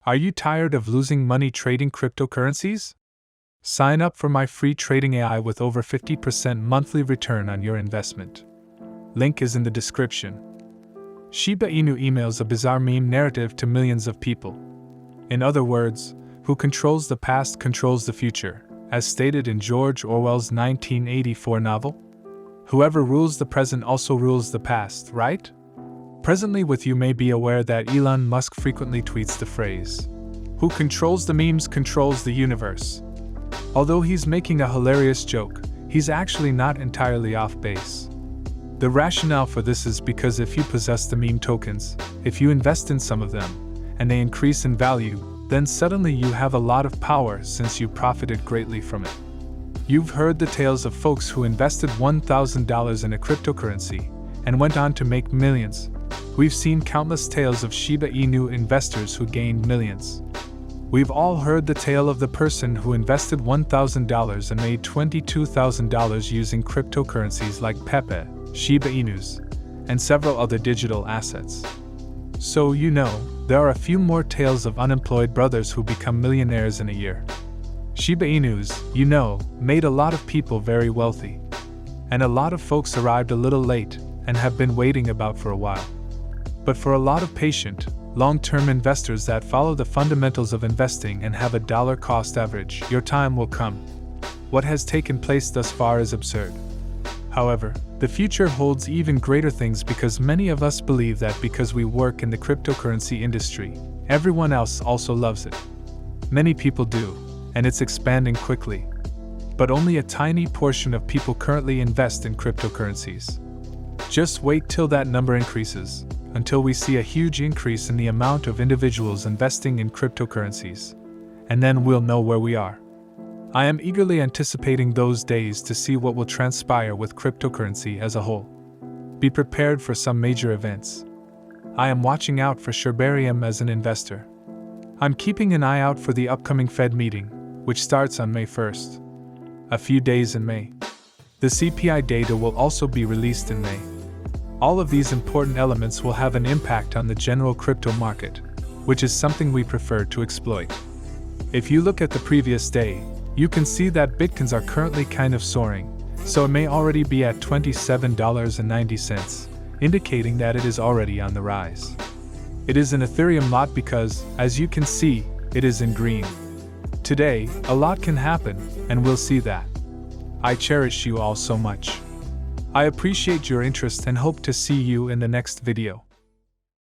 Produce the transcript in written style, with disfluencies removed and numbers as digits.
Are you tired of losing money trading cryptocurrencies? Sign up for my free trading AI with over 50% monthly return on your investment. Link is in the description. Shiba Inu emails a bizarre meme narrative to millions of people. In other words, who controls the past controls the future, as stated in George Orwell's 1984 novel? Whoever rules the present also rules the past, right? Presently with you may be aware that Elon Musk frequently tweets the phrase, "Who controls the memes controls the universe." Although he's making a hilarious joke, he's actually not entirely off base. The rationale for this is because if you possess the meme tokens, if you invest in some of them, and they increase in value, then suddenly you have a lot of power since you profited greatly from it. You've heard the tales of folks who invested $1,000 in a cryptocurrency and went on to make millions. We've seen countless tales of Shiba Inu investors who gained millions. We've all heard the tale of the person who invested $1,000 and made $22,000 using cryptocurrencies like Pepe, Shiba Inus, and several other digital assets. So there are a few more tales of unemployed brothers who become millionaires in a year. Shiba Inus, made a lot of people very wealthy. And a lot of folks arrived a little late and have been waiting about for a while. But for a lot of patient, long-term investors that follow the fundamentals of investing and have a dollar cost average, your time will come. What has taken place thus far is absurd. However, the future holds even greater things because many of us believe that because we work in the cryptocurrency industry, everyone else also loves it. Many people do, and it's expanding quickly. But only a tiny portion of people currently invest in cryptocurrencies. Just wait till that number increases, until we see a huge increase in the amount of individuals investing in cryptocurrencies. And then we'll know where we are. I am eagerly anticipating those days to see what will transpire with cryptocurrency as a whole. Be prepared for some major events. I am watching out for Shibarium as an investor. I'm keeping an eye out for the upcoming Fed meeting, which starts on May 1st. A few days in May. The CPI data will also be released in May. All of these important elements will have an impact on the general crypto market, which is something we prefer to exploit. If you look at the previous day, you can see that Bitcoins are currently kind of soaring, so it may already be at $27.90, indicating that it is already on the rise. It is an Ethereum lot because, as you can see, it is in green. Today, a lot can happen, and we'll see that. I cherish you all so much. I appreciate your interest and hope to see you in the next video.